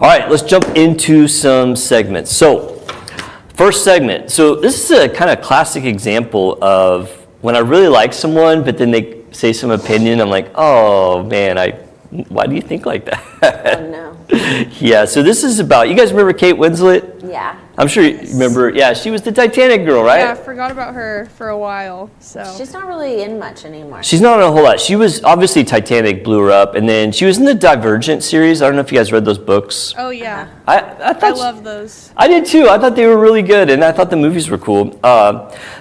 All right, let's jump into some segments. So, first segment. So this is a kind of classic example of when I really like someone, but then they say some opinion. I'm like, oh man, why do you think like that? Oh no. Yeah. So this is about. You guys remember Kate Winslet? Yeah. I'm sure you remember. Yeah, she was the Titanic girl, right? Yeah, I forgot about her for a while. So She's not really in much anymore. She's not on a whole lot. She was obviously Titanic blew her up, and then she was in the Divergent series. I don't know if you guys read those books. oh yeah, I thought I love those. I did too. I thought they were really good, and I thought the movies were cool.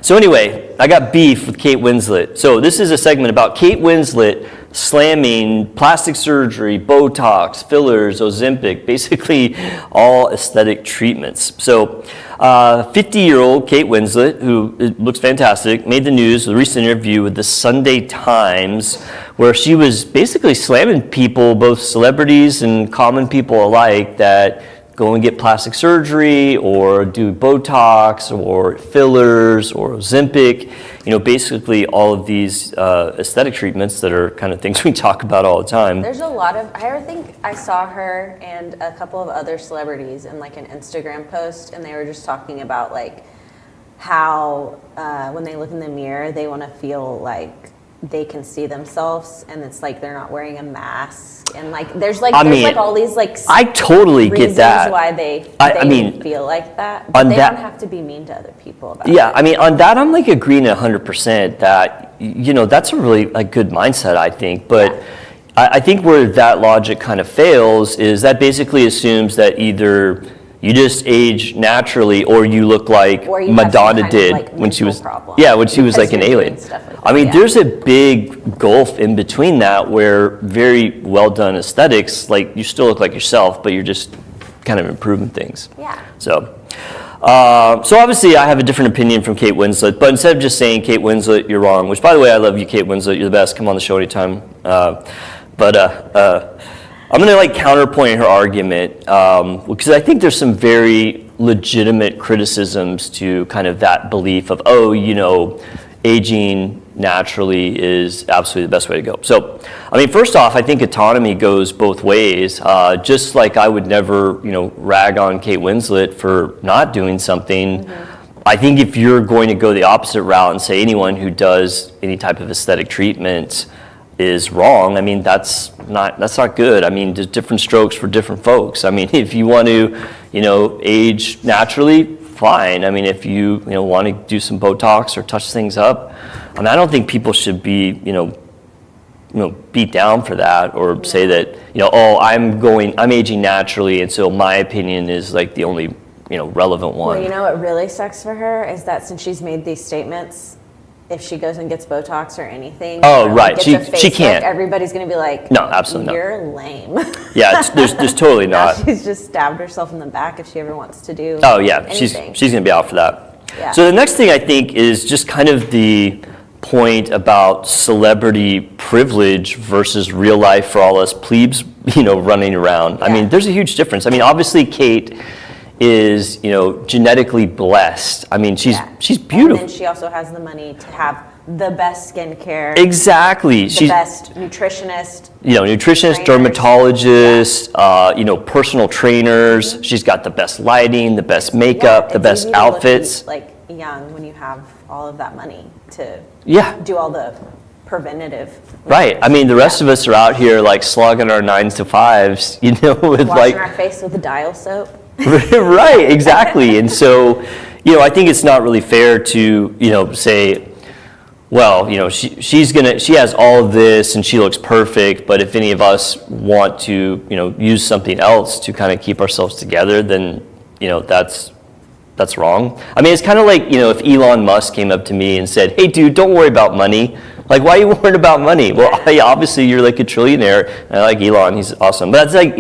So anyway, I got beef with Kate Winslet. So this is a segment about Kate Winslet slamming plastic surgery, Botox, fillers, Ozempic, basically all aesthetic treatments. So 50-year-old Kate Winslet, who looks fantastic, made the news with a recent interview with the Sunday Times, where she was basically slamming people, both celebrities and common people alike, that go and get plastic surgery or do Botox or fillers or Ozempic, basically all of these aesthetic treatments that are kind of things we talk about all the time. There's a lot of, I think I saw her and a couple of other celebrities in like an Instagram post, and they were just talking about like how when they look in the mirror, they want to feel like they can see themselves, and it's like they're not wearing a mask, and like there's like all these like I totally get that. Why they feel like that, but they don't have to be mean to other people about it. Yeah, I mean on that I'm like agreeing 100% that that's a really like good mindset, I think, but yeah. I think where that logic kind of fails is that basically assumes that either you just age naturally, or you look like Madonna did when she was like an alien. I mean, there's a big gulf in between that where very well done aesthetics, like you still look like yourself, but you're just kind of improving things. Yeah. So obviously I have a different opinion from Kate Winslet, but instead of just saying Kate Winslet, you're wrong, which by the way, I love you, Kate Winslet, you're the best, come on the show anytime. I'm going to like counterpoint her argument because I think there's some very legitimate criticisms to kind of that belief of, aging naturally is absolutely the best way to go. So, I mean, first off, I think autonomy goes both ways. Just like I would never, rag on Kate Winslet for not doing something. Mm-hmm. I think if you're going to go the opposite route and say anyone who does any type of aesthetic treatment is wrong, I mean, that's not good. I mean, there's different strokes for different folks. I mean, if you want to, age naturally, fine. I mean, if you, want to do some Botox or touch things up, I mean, I don't think people should be, beat down for that or say that, I'm aging naturally, and so my opinion is like the only, relevant one. Well, what really sucks for her is that since she's made these statements, if she goes and gets Botox or anything, right, she can't. Everybody's going to be like, no, absolutely you're lame. Yeah, there's totally not. She's just stabbed herself in the back if she ever wants to do. Oh yeah, anything. she's going to be out for that. Yeah. So the next thing I think is just kind of the point about celebrity privilege versus real life for all us plebes, running around. Yeah. I mean, there's a huge difference. I mean, obviously Kate is, genetically blessed. I mean, she's beautiful. And then she also has the money to have the best skincare. Exactly. She's the best nutritionist. Nutritionist, dermatologist, personal trainers. She's got the best lighting, the best makeup, the best outfits. Like young when you have all of that money to do all the preventative. Right. I mean, the rest of us are out here like slogging our 9s to 5s, with washing our face with a dial soap. Right, exactly. And so, I think it's not really fair to, say, well, she has all of this and she looks perfect, but if any of us want to, use something else to kind of keep ourselves together, then, that's wrong. I mean, it's kind of like, if Elon Musk came up to me and said, hey, dude, don't worry about money. Like, why are you worried about money? Well, obviously you're like a trillionaire, and I like Elon, he's awesome. But that's like,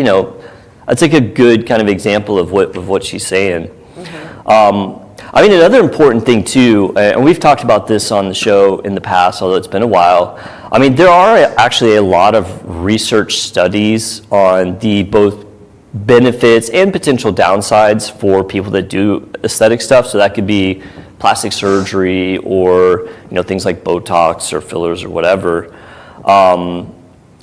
that's like a good kind of example of what she's saying. Mm-hmm. I mean, another important thing too, and we've talked about this on the show in the past, although it's been a while. I mean, there are actually a lot of research studies on the both benefits and potential downsides for people that do aesthetic stuff. So that could be plastic surgery or things like Botox or fillers or whatever.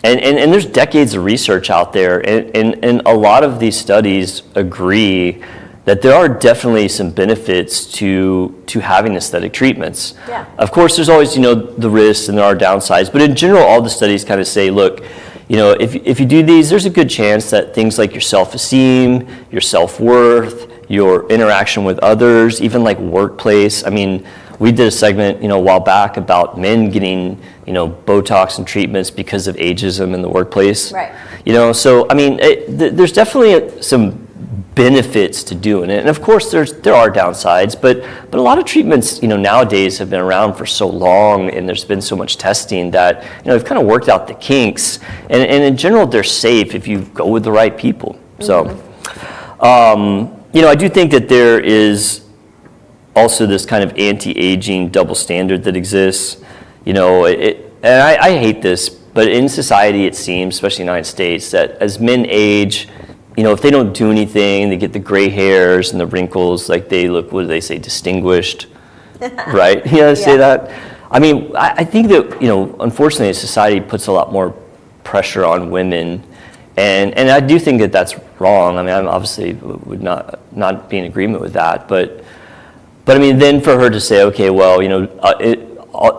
And there's decades of research out there, and a lot of these studies agree that there are definitely some benefits to having aesthetic treatments. Yeah. Of course, there's always, the risks and there are downsides, but in general, all the studies kind of say, look, if you do these, there's a good chance that things like your self-esteem, your self-worth, your interaction with others, even like workplace. I mean, we did a segment, a while back about men getting, Botox and treatments because of ageism in the workplace. Right. So I mean, there's definitely some benefits to doing it, and of course there are downsides, but a lot of treatments, nowadays have been around for so long, and there's been so much testing that they've kind of worked out the kinks, and in general they're safe if you go with the right people. So, I do think that there is also this kind of anti-aging double standard that exists. And I hate this, but in society it seems, especially in the United States, that as men age, if they don't do anything, they get the gray hairs and the wrinkles, like they look, what do they say, distinguished, right? Say that. I mean, I think that, unfortunately, society puts a lot more pressure on women, and I do think that that's wrong. I mean, I obviously would not be in agreement with that, but I mean, then for her to say, okay, well,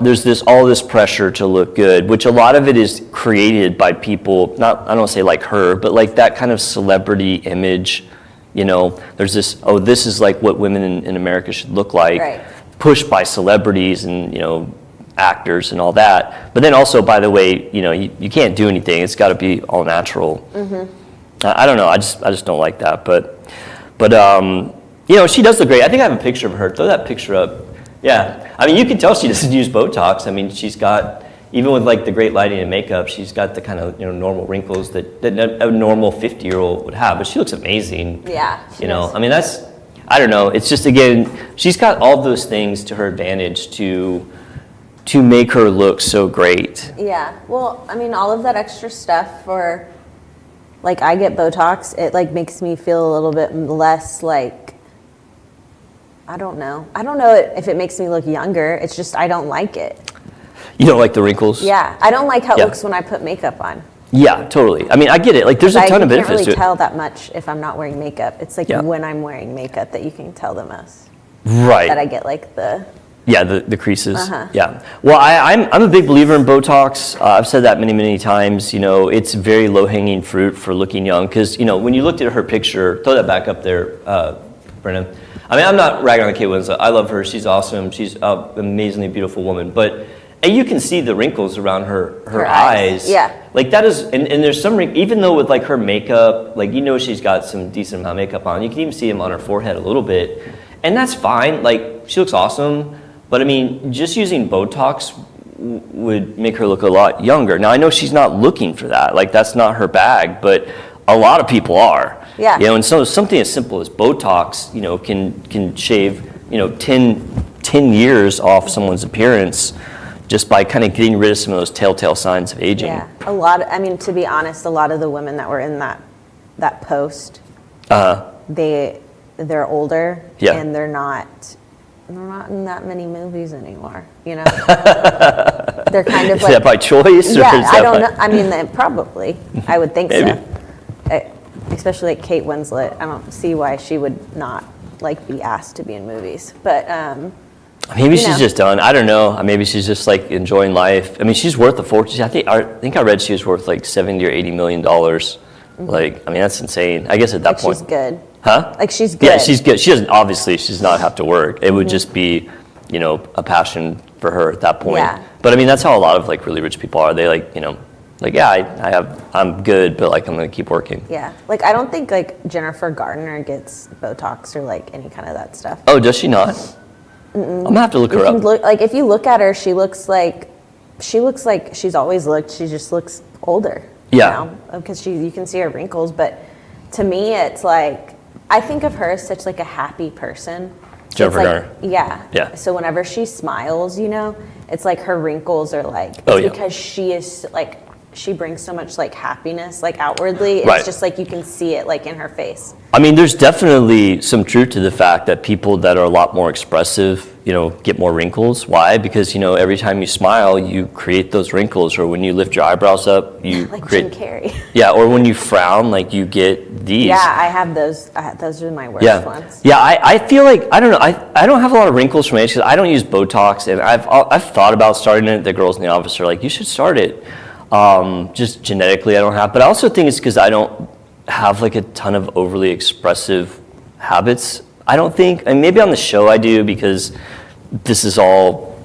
there's all this pressure to look good, which a lot of it is created by people, I don't want to say like her, but like that kind of celebrity image, there's this, this is like what women in America should look like, right, pushed by celebrities and, actors and all that. But then also, by the way, you can't do anything. It's got to be all natural. I don't know. I just don't like that. But she does look great. I think I have a picture of her. Throw that picture up. Yeah. I mean, you can tell she doesn't use Botox. I mean, she's got, even with like the great lighting and makeup, she's got the kind of, normal wrinkles that a normal 50-year-old would have. But she looks amazing. Yeah. I mean, I don't know. It's just, again, she's got all those things to her advantage to make her look so great. Yeah. Well, I mean, all of that extra stuff for, like, I get Botox, it like makes me feel a little bit less like, I don't know if it makes me look younger. It's just I don't like it. You don't like the wrinkles? Yeah, I don't like how it looks when I put makeup on. Yeah, totally. I mean, I get it. Like, there's a ton of benefits to it. I can't really tell that much if I'm not wearing makeup. It's like when I'm wearing makeup that you can tell the most. Right. That I get like the... Yeah, the creases. Yeah. Well, I'm a big believer in Botox. I've said that many, many times. It's very low-hanging fruit for looking young. Because, when you looked at her picture, throw that back up there, Brennan. I mean, I'm not ragging on Kate Winslet. I love her. She's awesome. She's an amazingly beautiful woman. But you can see the wrinkles around her eyes. Yeah. Like that is, and there's some, even though with like her makeup, like she's got some decent amount of makeup on. You can even see them on her forehead a little bit. And that's fine. Like, she looks awesome. But I mean, just using Botox would make her look a lot younger. Now, I know she's not looking for that. Like, that's not her bag, but a lot of people are. Yeah. And so something as simple as Botox, can shave, 10 years off someone's appearance just by kind of getting rid of some of those telltale signs of aging. Yeah. To be honest, a lot of the women that were in that post, they're older and they're not in that many movies anymore, They're kind of Is like... that by choice? Yeah, or is I that don't know. I mean, probably. I would think Maybe. so. Especially like Kate Winslet. I don't see why she would not be asked to be in movies. But maybe she's just done. I don't know. Maybe she's just like enjoying life. I mean, she's worth a fortune. I think I read she was worth like $70 or $80 million. Like, I mean, that's insane. I guess at that point. She's good. Huh? Like, she's good. Yeah, she's good. She does not have to work. It would just be, a passion for her at that point. Yeah. But I mean, that's how a lot of like really rich people are. They I'm good, but like I'm gonna keep working. Yeah. Like, I don't think like Jennifer Garner gets Botox or like any kind of that stuff. Oh, does she not? I'm gonna have to look her up. If you look at her, she looks like she's always looked. She just looks older. Yeah. Because you can see her wrinkles, but to me, it's like, I think of her as such like a happy person. Jennifer Garner. Yeah. Yeah. So whenever she smiles, it's like her wrinkles are like, because she is like she brings so much like happiness, like outwardly. Right. It's just like you can see it like in her face. I mean, there's definitely some truth to the fact that people that are a lot more expressive, get more wrinkles. Why? Because, every time you smile, you create those wrinkles, or when you lift your eyebrows up, you Like create. Jim Carrey. Yeah, or when you frown, like you get these. Yeah, I have those. Those are my worst Yeah, ones. yeah. I feel like I don't know. I don't have a lot of wrinkles from age because I don't use Botox, and I've thought about starting it. The girls in the office are like, you should start it. Just genetically, I don't have, but I also think it's because I don't have like a ton of overly expressive habits. I don't think, and maybe on the show I do because this is all.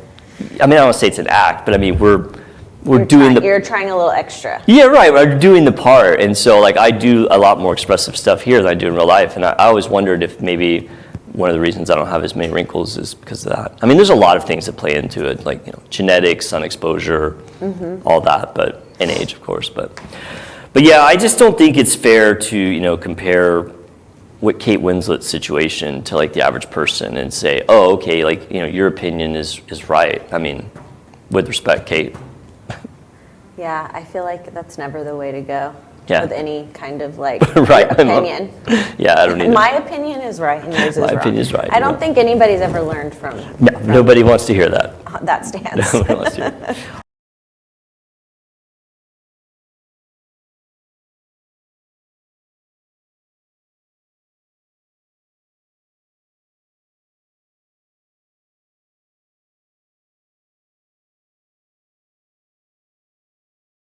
I mean, I don't want to say it's an act, but I mean we're doing You're trying a little extra. Yeah, right. We're doing the part, and so like I do a lot more expressive stuff here than I do in real life, and I always wondered if maybe one of the reasons I don't have as many wrinkles is because of that. I mean, there's a lot of things that play into it, like genetics, sun exposure, all that, but and age, of course. But yeah, I just don't think it's fair to compare what Kate Winslet's situation to like the average person and say, oh, okay, like your opinion is right. I mean, with respect, Kate. Yeah, I feel like that's never the way to go. Yeah. With any kind of like Right. opinion. Yeah, I don't either. My opinion is right and yours is wrong. My opinion is right, I don't think anybody's ever learned from No, nobody wants to hear that. that stance. Nobody wants to hear.